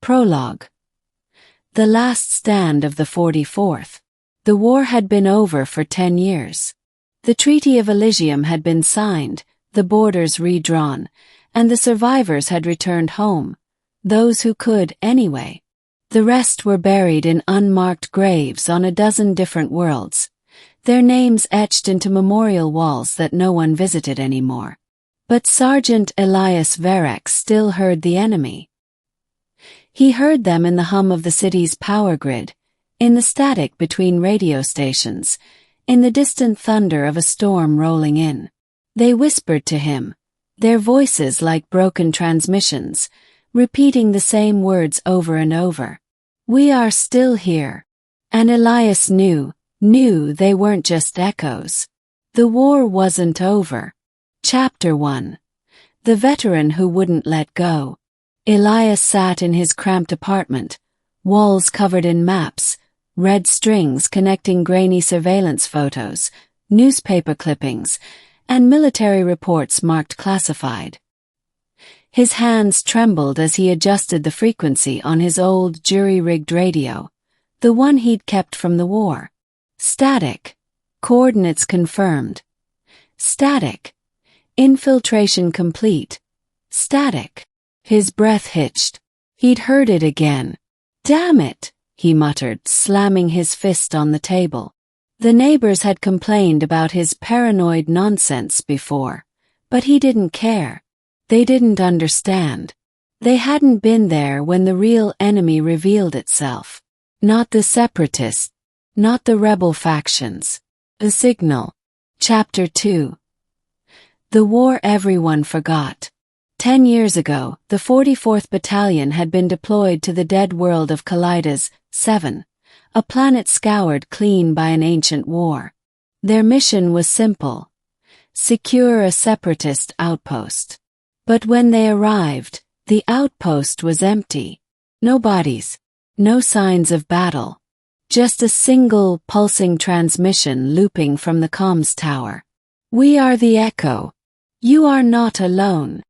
Prologue. The last stand of the 44th. The war had been over for 10 years. The Treaty of Elysium had been signed, the borders redrawn, and the survivors had returned home. Those who could, anyway. The rest were buried in unmarked graves on a dozen different worlds, their names etched into memorial walls that no one visited anymore. But Sergeant Elias Varek still heard the enemy. He heard them in the hum of the city's power grid, in the static between radio stations, in the distant thunder of a storm rolling in. They whispered to him, their voices like broken transmissions, repeating the same words over and over. "We are still here." And Elias knew they weren't just echoes. The war wasn't over. Chapter 1. The Veteran Who Wouldn't Let Go. Elias sat in his cramped apartment, walls covered in maps, red strings connecting grainy surveillance photos, newspaper clippings, and military reports marked classified. His hands trembled as he adjusted the frequency on his old jury-rigged radio, the one he'd kept from the war. Static. Coordinates confirmed. Static. Infiltration complete. Static. His breath hitched. He'd heard it again. "Damn it," he muttered, slamming his fist on the table. The neighbors had complained about his paranoid nonsense before, but he didn't care. They didn't understand. They hadn't been there when the real enemy revealed itself. Not the separatists, not the rebel factions. The signal. Chapter 2. The war everyone forgot. 10 years ago, the 44th Battalion had been deployed to the dead world of Callidas 7, a planet scoured clean by an ancient war. Their mission was simple: secure a separatist outpost. But when they arrived, the outpost was empty. No bodies, no signs of battle. Just a single, pulsing transmission looping from the comms tower. "We are the Echo. You are not alone."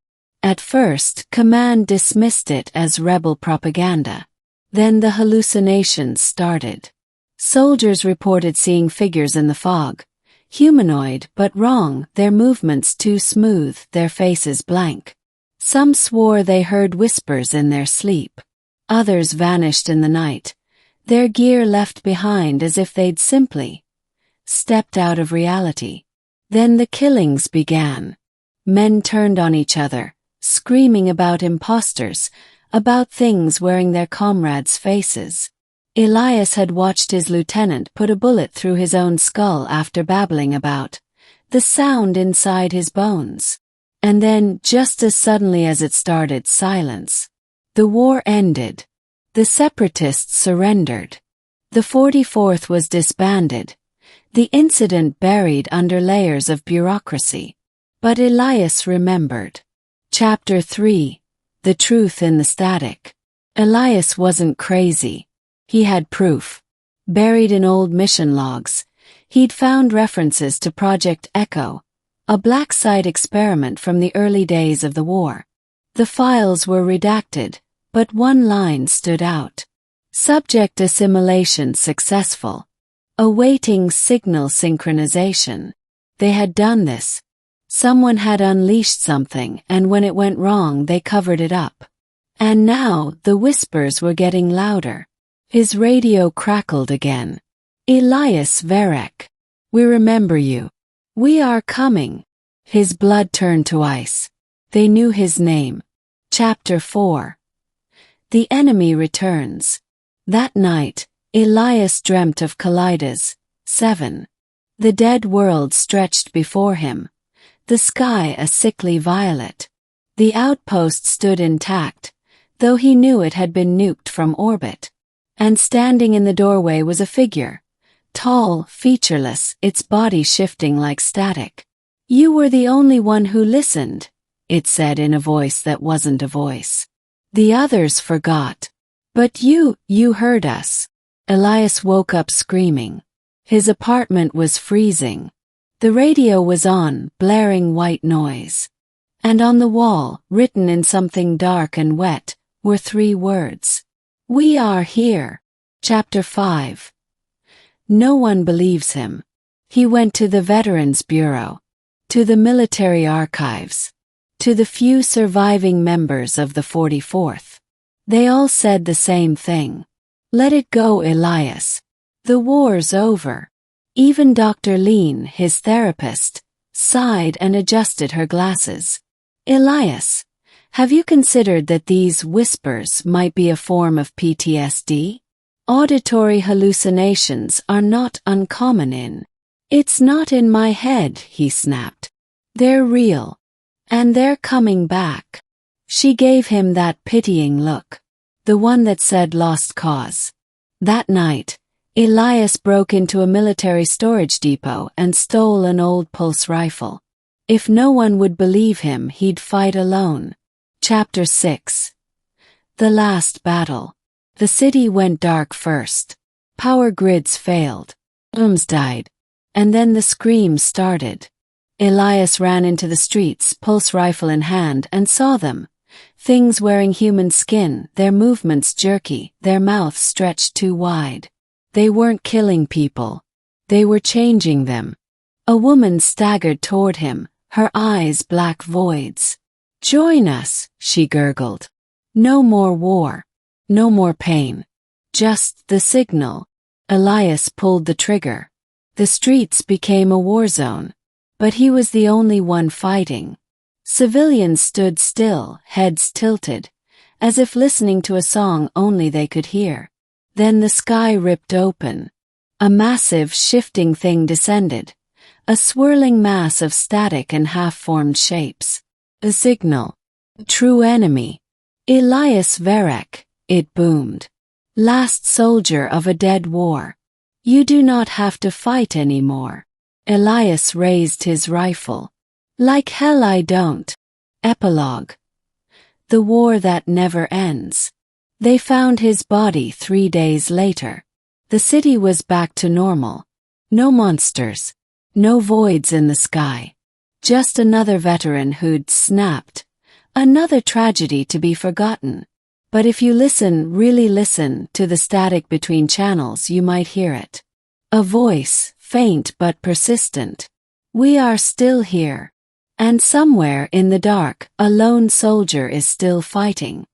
At first, Command dismissed it as rebel propaganda. Then the hallucinations started. Soldiers reported seeing figures in the fog. Humanoid, but wrong, their movements too smooth, their faces blank. Some swore they heard whispers in their sleep. Others vanished in the night, their gear left behind as if they'd simply stepped out of reality. Then the killings began. Men turned on each other, screaming about imposters, about things wearing their comrades' faces. Elias had watched his lieutenant put a bullet through his own skull after babbling about the sound inside his bones. And then, just as suddenly as it started, silence. The war ended. The separatists surrendered. The 44th was disbanded. The incident buried under layers of bureaucracy. But Elias remembered. Chapter 3. The Truth in the Static. Elias wasn't crazy. He had proof. Buried in old mission logs, he'd found references to Project Echo, a black site experiment from the early days of the war. The files were redacted, but one line stood out. Subject assimilation successful. Awaiting signal synchronization. They had done this. Someone had unleashed something, and when it went wrong they covered it up. And now the whispers were getting louder. His radio crackled again. "Elias Varek. We remember you. We are coming." His blood turned to ice. They knew his name. Chapter 4. The Enemy Returns. That night, Elias dreamt of Callidas 7. The dead world stretched before him. The sky a sickly violet. The outpost stood intact, though he knew it had been nuked from orbit. And standing in the doorway was a figure, tall, featureless, its body shifting like static. "You were the only one who listened," it said in a voice that wasn't a voice. "The others forgot. But you heard us." Elias woke up screaming. His apartment was freezing. The radio was on, blaring white noise. And on the wall, written in something dark and wet, were 3 words. We are here. Chapter 5. No one believes him. He went to the Veterans Bureau, to the military archives, to the few surviving members of the 44th. They all said the same thing. Let it go, Elias. The war's over. Even Dr. Lean, his therapist, sighed and adjusted her glasses. Elias, have you considered that these whispers might be a form of PTSD? Auditory hallucinations are not uncommon in. It's not in my head, he snapped. They're real. And they're coming back. She gave him that pitying look. The one that said lost cause. That night, Elias broke into a military storage depot and stole an old pulse rifle. If no one would believe him, he'd fight alone. Chapter 6. The Last Battle. The city went dark first. Power grids failed. Homes died. And then the screams started. Elias ran into the streets, pulse rifle in hand, and saw them. Things wearing human skin, their movements jerky, their mouths stretched too wide. They weren't killing people. They were changing them. A woman staggered toward him, her eyes black voids. Join us, she gurgled. No more war. No more pain. Just the signal. Elias pulled the trigger. The streets became a war zone. But he was the only one fighting. Civilians stood still, heads tilted, as if listening to a song only they could hear. Then the sky ripped open. A massive, shifting thing descended. A swirling mass of static and half-formed shapes. A signal. True enemy. Elias Varek, it boomed. Last soldier of a dead war. You do not have to fight anymore. Elias raised his rifle. Like hell I don't. Epilogue. The war that never ends. They found his body 3 days later. The city was back to normal. No monsters. No voids in the sky. Just another veteran who'd snapped. Another tragedy to be forgotten. But if you listen, really listen, to the static between channels, you might hear it. A voice, faint but persistent. We are still here. And somewhere in the dark, a lone soldier is still fighting.